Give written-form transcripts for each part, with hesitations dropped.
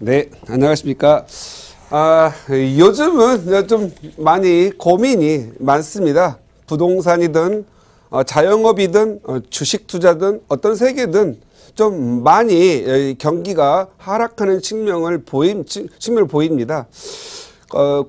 네, 안녕하십니까. 요즘은 좀 많이 고민이 많습니다. 부동산이든 자영업이든 주식 투자든 어떤 세계든 좀 많이 경기가 하락하는 측면을 보입니다.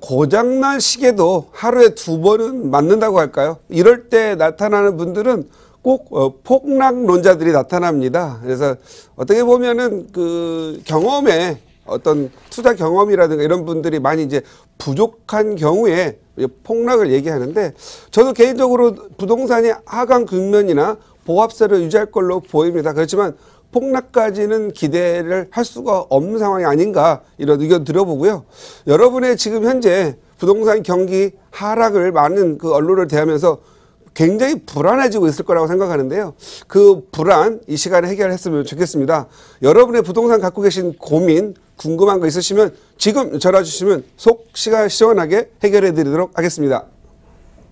고장난 시계도 하루에 2번은 맞는다고 할까요? 이럴 때 나타나는 분들은 꼭 폭락론자들이 나타납니다. 그래서 어떻게 보면은 그 경험에 어떤 투자 경험이라든가 이런 분들이 많이 이제 부족한 경우에 폭락을 얘기하는데, 저도 개인적으로 부동산이 하강 국면이나 보합세를 유지할 걸로 보입니다. 그렇지만 폭락까지는 기대를 할 수가 없는 상황이 아닌가, 이런 의견 들어보고요. 여러분의 지금 현재 부동산 경기 하락을 많은 그 언론을 대하면서 굉장히 불안해지고 있을 거라고 생각하는데요. 그 불안 이 시간에 해결했으면 좋겠습니다. 여러분의 부동산 갖고 계신 고민, 궁금한 거 있으시면 지금 전화 주시면 속 시원하게 해결해 드리도록 하겠습니다.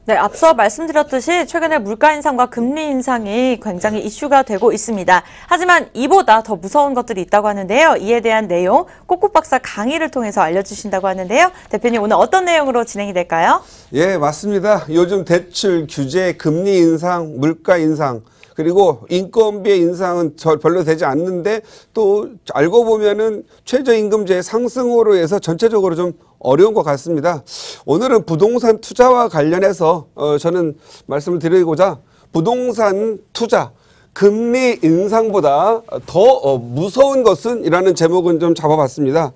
네, 앞서 말씀드렸듯이 최근에 물가 인상과 금리 인상이 굉장히 이슈가 되고 있습니다. 하지만 이보다 더 무서운 것들이 있다고 하는데요. 이에 대한 내용 꼬꼬 박사 강의를 통해서 알려주신다고 하는데요. 대표님, 오늘 어떤 내용으로 진행이 될까요? 예, 맞습니다. 요즘 대출 규제, 금리 인상, 물가 인상, 그리고 인건비의 인상은 별로 되지 않는데 또 알고 보면은 최저임금제 상승으로 해서 전체적으로 좀 어려운 것 같습니다. 오늘은 부동산 투자와 관련해서 저는 말씀을 드리고자 부동산 투자, 금리 인상보다 더 무서운 것은 이라는 제목은 좀 잡아봤습니다.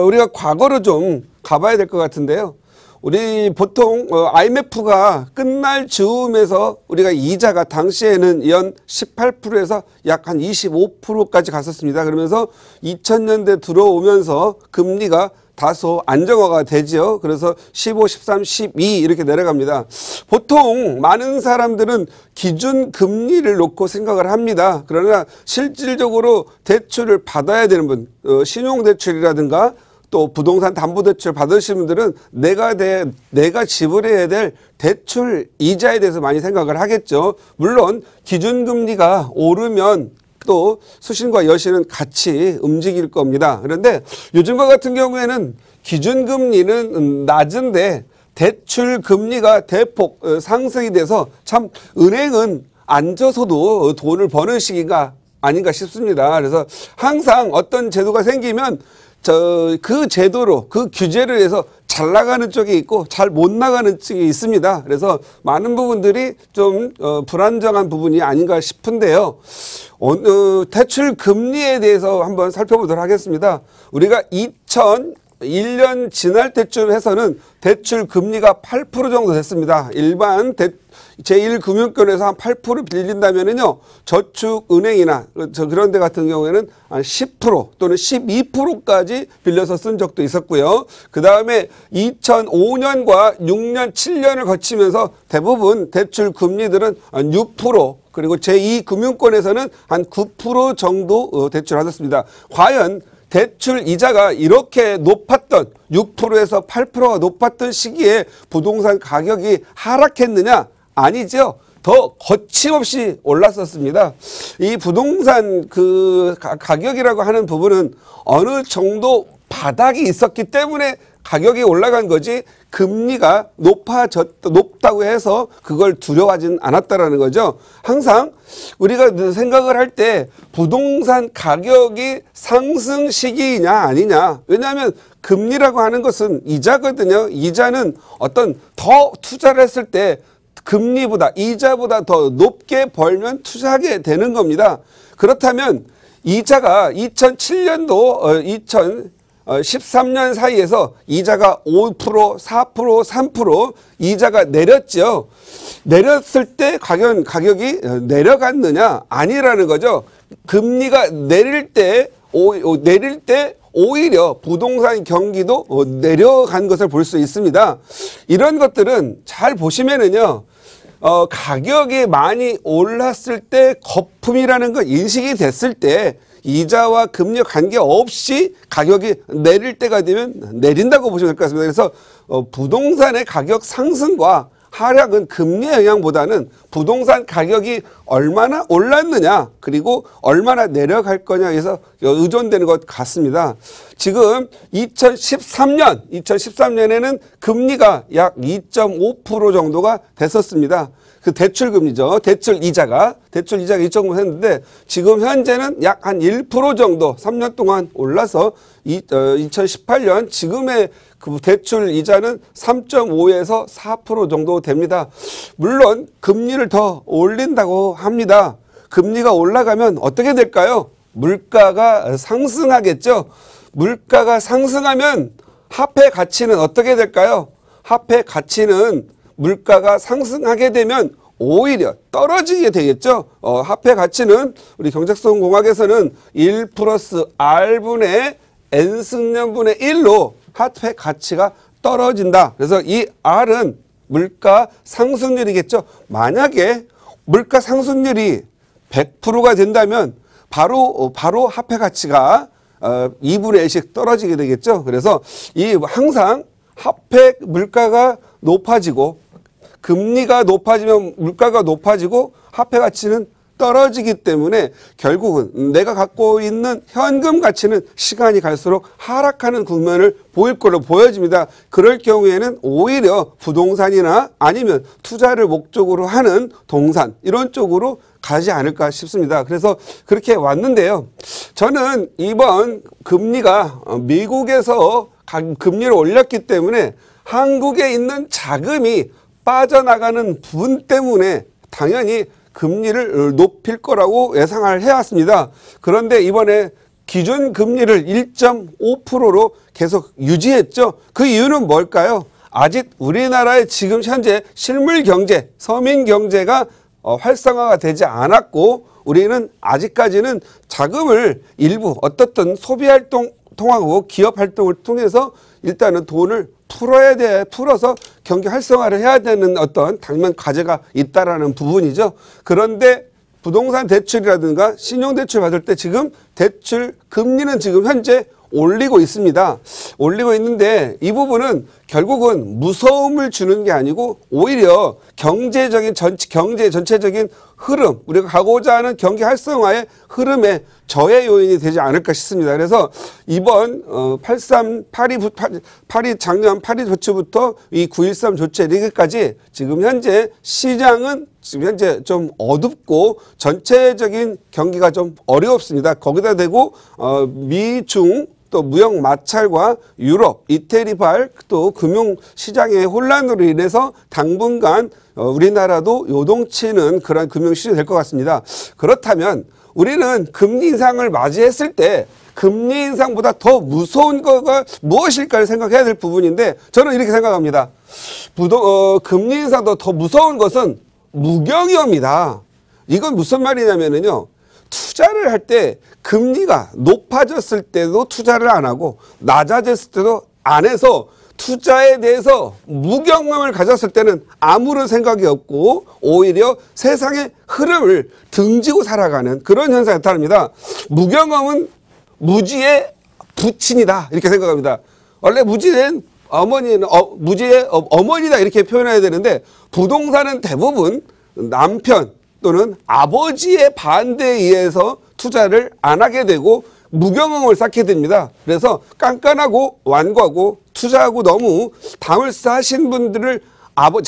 우리가 과거로 좀 가봐야 될 것 같은데요. 우리 보통 IMF가 끝날 즈음에서 우리가 이자가 당시에는 연 18%에서 약 한 25%까지 갔었습니다. 그러면서 2000년대 들어오면서 금리가 다소 안정화가 되죠. 그래서 15, 13, 12 이렇게 내려갑니다. 보통 많은 사람들은 기준 금리를 놓고 생각을 합니다. 그러나 실질적으로 대출을 받아야 되는 분, 신용대출이라든가 또 부동산 담보대출 받으시는 분들은 내가 지불해야 될 대출 이자에 대해서 많이 생각을 하겠죠. 물론 기준금리가 오르면 또 수신과 여신은 같이 움직일 겁니다. 그런데 요즘과 같은 경우에는 기준금리는 낮은데 대출 금리가 대폭 상승이 돼서 참 은행은 앉아서도 돈을 버는 시기가 아닌가 싶습니다. 그래서 항상 어떤 제도가 생기면 그 제도로 그 규제를 해서 잘 나가는 쪽이 있고 잘 못 나가는 쪽이 있습니다. 그래서 많은 부분들이 좀 불안정한 부분이 아닌가 싶은데요. 대출 금리에 대해서 한번 살펴보도록 하겠습니다. 우리가 2001년 지날 때쯤 해서는 대출 금리가 8% 정도 됐습니다. 일반 제1금융권에서 한 8% 빌린다면은요, 저축은행이나 그런 데 같은 경우에는 한 10% 또는 12%까지 빌려서 쓴 적도 있었고요. 그 다음에 2005년과 6년, 7년을 거치면서 대부분 대출 금리들은 한 6%, 그리고 제2금융권에서는 한 9% 정도 대출하셨습니다. 과연 대출 이자가 이렇게 높았던 6%에서 8%가 높았던 시기에 부동산 가격이 하락했느냐? 아니죠. 더 거침없이 올랐었습니다. 이 부동산 그 가격이라고 하는 부분은 어느 정도 바닥이 있었기 때문에 가격이 올라간 거지, 금리가 높다고 해서 그걸 두려워하진 않았다라는 거죠. 항상 우리가 생각을 할 때 부동산 가격이 상승 시기냐 아니냐. 왜냐하면 금리라고 하는 것은 이자거든요. 이자는 어떤 더 투자를 했을 때 금리보다, 이자보다 더 높게 벌면 투자하게 되는 겁니다. 그렇다면 이자가 2007년도 2013년 사이에서 이자가 5%, 4%, 3% 이자가 내렸죠. 내렸을 때 가격이 내려갔느냐? 아니라는 거죠. 금리가 내릴 때 오히려 부동산 경기도 내려간 것을 볼 수 있습니다. 이런 것들은 잘 보시면은요, 가격이 많이 올랐을 때, 거품이라는 거 인식이 됐을 때 이자와 금리 관계없이 가격이 내릴 때가 되면 내린다고 보시면 될 것 같습니다. 그래서 부동산의 가격 상승과 하락은 금리의 영향보다는 부동산 가격이 얼마나 올랐느냐 그리고 얼마나 내려갈 거냐에서 의존되는 것 같습니다. 지금 2013년에는 금리가 약 2.5% 정도가 됐었습니다. 그 대출금리죠. 대출 이자가 2.5% 했는데 지금 현재는 약 한 1% 정도 3년 동안 올라서 2018년 지금의 그 대출 이자는 3.5에서 4% 정도 됩니다. 물론 금리를 더 올린다고 합니다. 금리가 올라가면 어떻게 될까요? 물가가 상승하겠죠. 물가가 상승하면 화폐 가치는 어떻게 될까요? 화폐 가치는 물가가 상승하게 되면 오히려 떨어지게 되겠죠. 화폐 가치는 우리 경제성공학에서는 1 플러스 R분의 N승연분의 1로 화폐 가치가 떨어진다. 그래서 이 R은 물가 상승률이겠죠. 만약에 물가 상승률이 100%가 된다면 바로 화폐 가치가 2분의 1씩 떨어지게 되겠죠. 그래서 항상 화폐 물가가 높아지고 금리가 높아지면 물가가 높아지고 화폐 가치는 떨어지기 때문에 결국은 내가 갖고 있는 현금 가치는 시간이 갈수록 하락하는 국면을 보일 걸로 보여집니다. 그럴 경우에는 오히려 부동산이나 아니면 투자를 목적으로 하는 동산 이런 쪽으로 가지 않을까 싶습니다. 그래서 그렇게 왔는데요. 저는 이번 금리가 미국에서 금리를 올렸기 때문에 한국에 있는 자금이 빠져나가는 부분 때문에 당연히 금리를 높일 거라고 예상을 해왔습니다. 그런데 이번에 기준 금리를 1.5%로 계속 유지했죠. 그 이유는 뭘까요? 아직 우리나라의 지금 현재 실물 경제, 서민 경제가 활성화가 되지 않았고 우리는 아직까지는 자금을 일부 어떻든 소비 활동 통하고 기업 활동을 통해서 일단은 돈을 풀어서 경기 활성화를 해야 되는 어떤 당면 과제가 있다라는 부분이죠. 그런데 부동산 대출이라든가 신용대출 받을 때 지금 대출 금리는 지금 현재 올리고 있습니다. 올리고 있는데 이 부분은 결국은 무서움을 주는 게 아니고 오히려 경제 전체적인 흐름, 우리가 가고자 하는 경기 활성화의 흐름에 저해 요인이 되지 않을까 싶습니다. 그래서 이번 8.2 작년 8.2 조치부터 이 9.13 조치 리그까지 지금 현재 시장은 지금 현재 좀 어둡고 전체적인 경기가 좀 어렵습니다. 거기다 대고 미중 또 무역 마찰과 유럽, 이태리발 또 금융시장의 혼란으로 인해서 당분간 우리나라도 요동치는 그런 금융시장이 될 것 같습니다. 그렇다면 우리는 금리 인상을 맞이했을 때 금리 인상보다 더 무서운 거가 무엇일까를 생각해야 될 부분인데 저는 이렇게 생각합니다. 금리 인상도 더 무서운 것은 무경이옵니다. 이건 무슨 말이냐면요. 투자를 할 때 금리가 높아졌을 때도 투자를 안 하고 낮아졌을 때도 안 해서 투자에 대해서 무경험을 가졌을 때는 아무런 생각이 없고 오히려 세상의 흐름을 등지고 살아가는 그런 현상이 나타납니다. 무경험은 무지의 부친이다 이렇게 생각합니다. 원래 무지는 무지의 어머니다 이렇게 표현해야 되는데 부동산은 대부분 남편 또는 아버지의 반대에 의해서 투자를 안 하게 되고 무경험을 쌓게 됩니다. 그래서 깐깐하고 완고하고 투자하고 너무 담을 쌓으신 분들을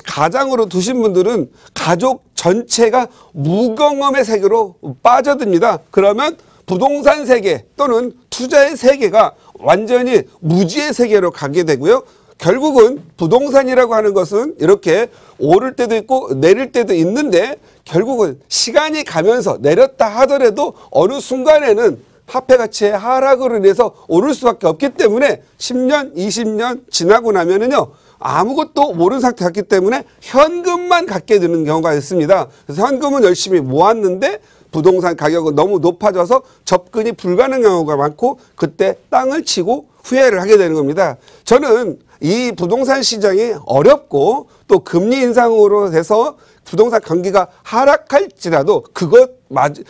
가장으로 두신 분들은 가족 전체가 무경험의 세계로 빠져듭니다. 그러면 부동산 세계 또는 투자의 세계가 완전히 무지의 세계로 가게 되고요. 결국은 부동산이라고 하는 것은 이렇게 오를 때도 있고 내릴 때도 있는데 결국은 시간이 가면서 내렸다 하더라도 어느 순간에는 화폐 가치의 하락으로 인해서 오를 수밖에 없기 때문에 10년, 20년 지나고 나면은요 아무것도 모르는 상태였기 때문에 현금만 갖게 되는 경우가 있습니다. 그래서 현금은 열심히 모았는데 부동산 가격은 너무 높아져서 접근이 불가능한 경우가 많고 그때 땅을 치고 후회를 하게 되는 겁니다. 저는 이 부동산 시장이 어렵고 또 금리 인상으로 돼서 부동산 경기가 하락할지라도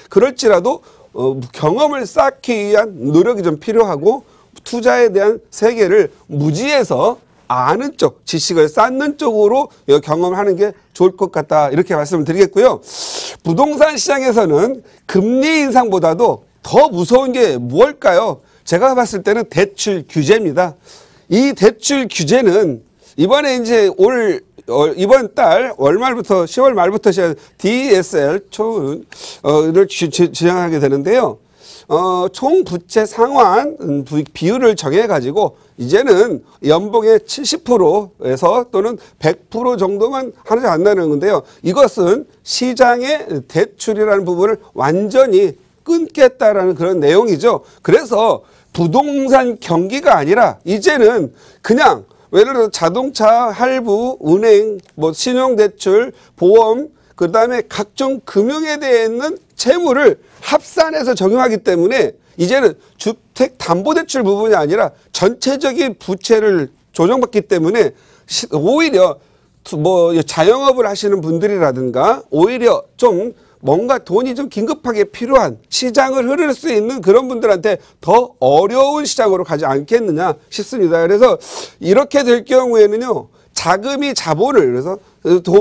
그럴지라도 경험을 쌓기 위한 노력이 좀 필요하고 투자에 대한 세계를 무지해서 아는 쪽, 지식을 쌓는 쪽으로 경험하는 게 좋을 것 같다. 이렇게 말씀을 드리겠고요. 부동산 시장에서는 금리 인상보다도 더 무서운 게 무엇일까요? 제가 봤을 때는 대출 규제입니다. 이 대출 규제는 이번에 이제 이번 달 월말부터 10월 말부터 DSR 를 진행하게 되는데요. 총 부채 상환 비율을 정해 가지고 이제는 연봉의 70%에서 또는 100% 정도만 하지 않는다는 건데요. 이것은 시장의 대출이라는 부분을 완전히 끊겠다라는 그런 내용이죠. 그래서 부동산 경기가 아니라 이제는 그냥 예를 들어 자동차, 할부, 은행, 뭐 신용대출, 보험, 그다음에 각종 금융에 대한 채무를 합산해서 적용하기 때문에 이제는 주택담보대출 부분이 아니라 전체적인 부채를 조정받기 때문에 오히려 뭐 자영업을 하시는 분들이라든가 오히려 좀 뭔가 돈이 좀 긴급하게 필요한 시장을 흐를 수 있는 그런 분들한테 더 어려운 시장으로 가지 않겠느냐 싶습니다. 그래서 이렇게 될 경우에는요. 자금이 자본을 그래서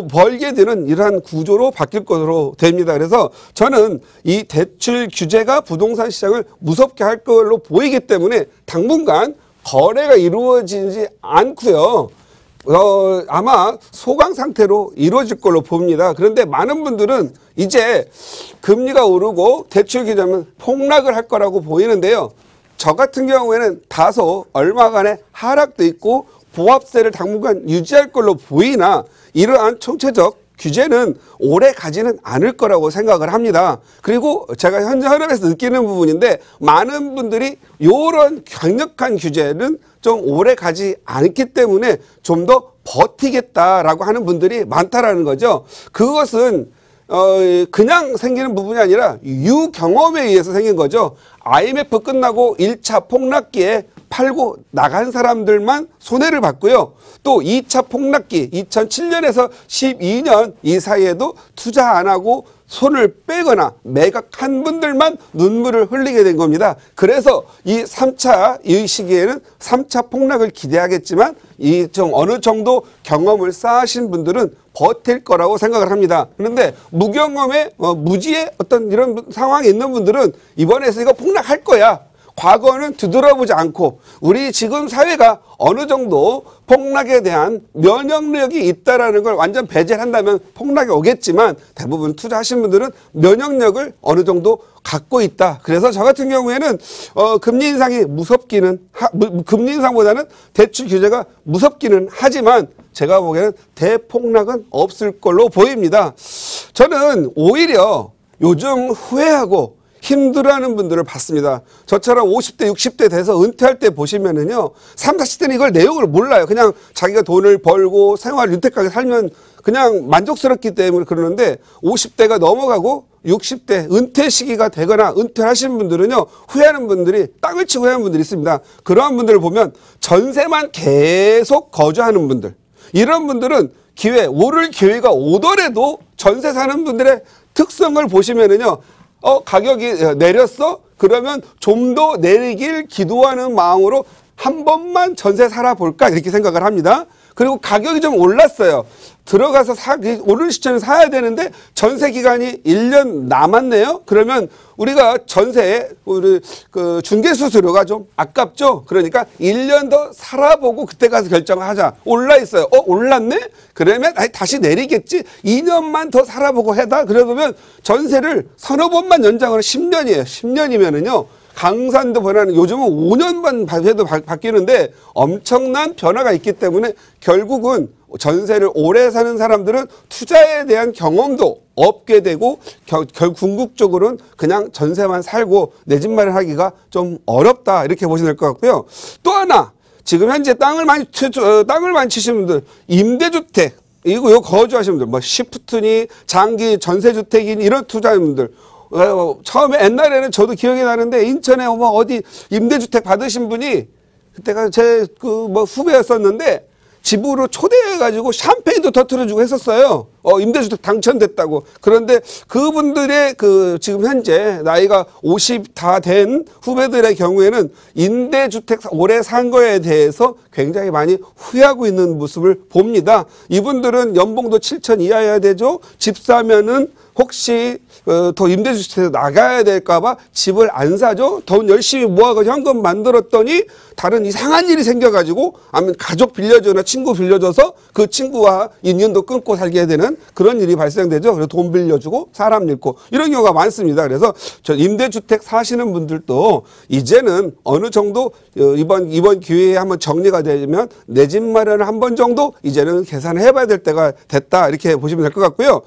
벌게 되는 이러한 구조로 바뀔 것으로 됩니다. 그래서 저는 이 대출 규제가 부동산 시장을 무섭게 할 걸로 보이기 때문에 당분간 거래가 이루어지지 않고요. 아마 소강 상태로 이루어질 걸로 봅니다. 그런데 많은 분들은 이제 금리가 오르고 대출 규제는 폭락을 할 거라고 보이는데요. 저 같은 경우에는 다소 얼마간의 하락도 있고 보합세를 당분간 유지할 걸로 보이나 이러한 총체적 규제는 오래 가지는 않을 거라고 생각을 합니다. 그리고 제가 현재 현업에서 느끼는 부분인데 많은 분들이 이런 강력한 규제는 좀 오래 가지 않기 때문에 좀 더 버티겠다라고 하는 분들이 많다라는 거죠. 그것은 그냥 생기는 부분이 아니라 유경험에 의해서 생긴 거죠. IMF 끝나고 1차 폭락기에 팔고 나간 사람들만 손해를 봤고요. 또 2차 폭락기 2007년에서 12년 이 사이에도 투자 안 하고 손을 빼거나 매각한 분들만 눈물을 흘리게 된 겁니다. 그래서 이 3차 이 시기에는 3차 폭락을 기대하겠지만 이 좀 어느 정도 경험을 쌓으신 분들은 버틸 거라고 생각을 합니다. 그런데 무경험에 무지의 어떤 이런 상황에 있는 분들은 이번에서 이거 폭락할 거야. 과거는 뒤돌아보지 않고 우리 지금 사회가 어느 정도 폭락에 대한 면역력이 있다라는 걸 완전 배제를 한다면 폭락이 오겠지만 대부분 투자하신 분들은 면역력을 어느 정도 갖고 있다. 그래서 저 같은 경우에는 금리 인상이 금리 인상보다는 대출 규제가 무섭기는 하지만 제가 보기에는 대폭락은 없을 걸로 보입니다. 저는 오히려 요즘 후회하고 힘들어하는 분들을 봤습니다. 저처럼 50대, 60대 돼서 은퇴할 때 보시면은요, 30, 40대는 이걸 내용을 몰라요. 그냥 자기가 돈을 벌고 생활을 윤택하게 살면 그냥 만족스럽기 때문에 그러는데 50대가 넘어가고 60대 은퇴 시기가 되거나 은퇴하신 분들은요, 후회하는 분들이 땅을 치고 후회하는 분들이 있습니다. 그러한 분들을 보면 전세만 계속 거주하는 분들, 이런 분들은 오를 기회가 오더라도 전세 사는 분들의 특성을 보시면은요, 가격이 내렸어? 그러면 좀 더 내리길 기도하는 마음으로 한 번만 전세 살아볼까? 이렇게 생각을 합니다. 그리고 가격이 좀 올랐어요. 들어가서 오른 시점에 사야 되는데 전세 기간이 1년 남았네요. 그러면 우리가 전세에 그 중개 수수료가 좀 아깝죠. 그러니까 1년 더 살아보고 그때 가서 결정을 하자. 올라 있어요. 올랐네? 그러면 다시 내리겠지. 2년만 더 살아보고 해다. 그러면 전세를 서너 번만 연장을 10년이에요. 10년이면은요. 강산도 변화는 요즘은 5년만 해도 바뀌는데 엄청난 변화가 있기 때문에 결국은 전세를 오래 사는 사람들은 투자에 대한 경험도 없게 되고 궁극적으로는 그냥 전세만 살고 내 집 마련하기가 좀 어렵다 이렇게 보시면 될 것 같고요. 또 하나 지금 현재 땅을 많이 치시는 분들 임대주택 이거 거주하시는 분들 뭐 시프트니 장기 전세주택인 이런 투자자분들 처음에 옛날에는 저도 기억이 나는데 인천에 어디 임대주택 받으신 분이 그때가 제 후배였었는데 집으로 초대해가지고 샴페인도 터트려주고 했었어요. 임대주택 당첨됐다고. 그런데 그분들의 지금 현재 나이가 50 다 된 후배들의 경우에는 임대주택 오래 산 거에 대해서 굉장히 많이 후회하고 있는 모습을 봅니다. 이분들은 연봉도 7천 이하여야 되죠. 집 사면은 혹시 더 임대주택에 나가야 될까봐 집을 안 사죠. 돈 열심히 모아서 현금 만들었더니 다른 이상한 일이 생겨가지고 아니면 가족 빌려주거나 친구 빌려줘서 그 친구와 인연도 끊고 살게 되는 그런 일이 발생되죠. 그래서 돈 빌려주고 사람 잃고 이런 경우가 많습니다. 그래서 저 임대주택 사시는 분들도 이제는 어느 정도 이번 기회에 한번 정리가 되면 내 집 마련을 한 번 정도 이제는 계산을 해봐야 될 때가 됐다 이렇게 보시면 될 것 같고요.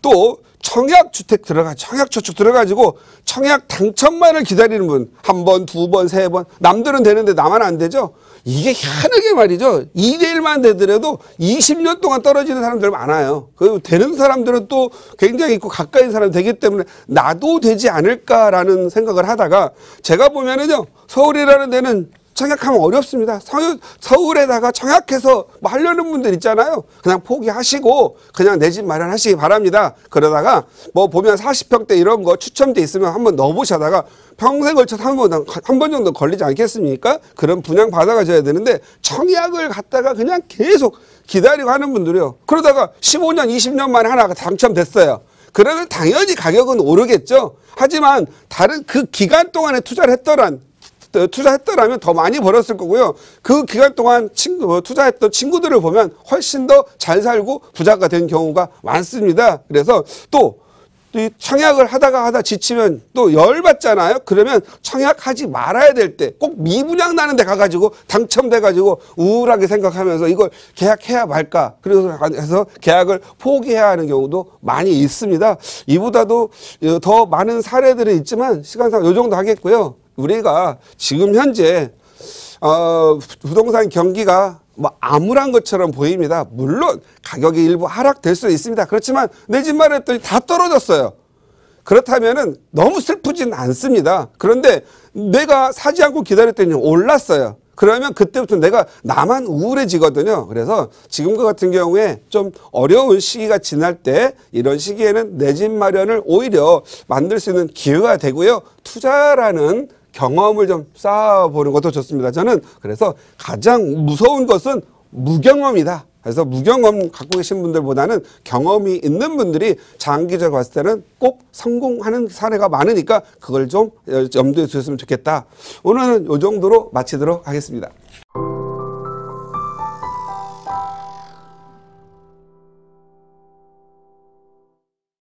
또 청약주택 청약저축 들어가지고 청약 당첨만을 기다리는 분, 한 번, 두 번, 세 번, 남들은 되는데 나만 안 되죠? 이게 희한하게 말이죠. 2대1만 되더라도 20년 동안 떨어지는 사람들 많아요. 그 되는 사람들은 또 굉장히 있고 가까이 있는 사람이 되기 때문에 나도 되지 않을까라는 생각을 하다가 제가 보면은요, 서울이라는 데는 청약하면 어렵습니다. 서울에다가 청약해서 뭐 하려는 분들 있잖아요. 그냥 포기하시고 그냥 내 집 마련하시기 바랍니다. 그러다가 뭐 보면 40평대 이런 거 추첨돼 있으면 한번 넣어보시다가 평생 걸쳐서 한 번 정도 걸리지 않겠습니까? 그런 분양 받아가셔야 되는데 청약을 갖다가 그냥 계속 기다리고 하는 분들이요. 그러다가 15년, 20년 만에 하나가 당첨됐어요. 그러면 당연히 가격은 오르겠죠. 하지만 다른 그 기간 동안에 투자했더라면 더 많이 벌었을 거고요. 그 기간 동안 투자했던 친구들을 보면 훨씬 더 잘 살고 부자가 된 경우가 많습니다. 그래서 또 이 청약을 하다 지치면 또 열받잖아요. 그러면 청약하지 말아야 될 때 꼭 미분양 나는 데 가가지고 당첨돼가지고 우울하게 생각하면서 이걸 계약해야 말까. 그래서 계약을 포기해야 하는 경우도 많이 있습니다. 이보다도 더 많은 사례들은 있지만 시간상 이 정도 하겠고요. 우리가 지금 현재 부동산 경기가 뭐 암울한 것처럼 보입니다. 물론 가격이 일부 하락될 수 있습니다. 그렇지만 내 집 마련했더니 다 떨어졌어요. 그렇다면은 너무 슬프진 않습니다. 그런데 내가 사지 않고 기다렸더니 올랐어요. 그러면 그때부터 나만 우울해지거든요. 그래서 지금과 같은 경우에 좀 어려운 시기가 지날 때 이런 시기에는 내 집 마련을 오히려 만들 수 있는 기회가 되고요. 투자라는 경험을 좀 쌓아보는 것도 좋습니다. 저는 그래서 가장 무서운 것은 무경험이다. 그래서 무경험 갖고 계신 분들보다는 경험이 있는 분들이 장기적으로 봤을 때는 꼭 성공하는 사례가 많으니까 그걸 좀 염두에 두셨으면 좋겠다. 오늘은 이 정도로 마치도록 하겠습니다.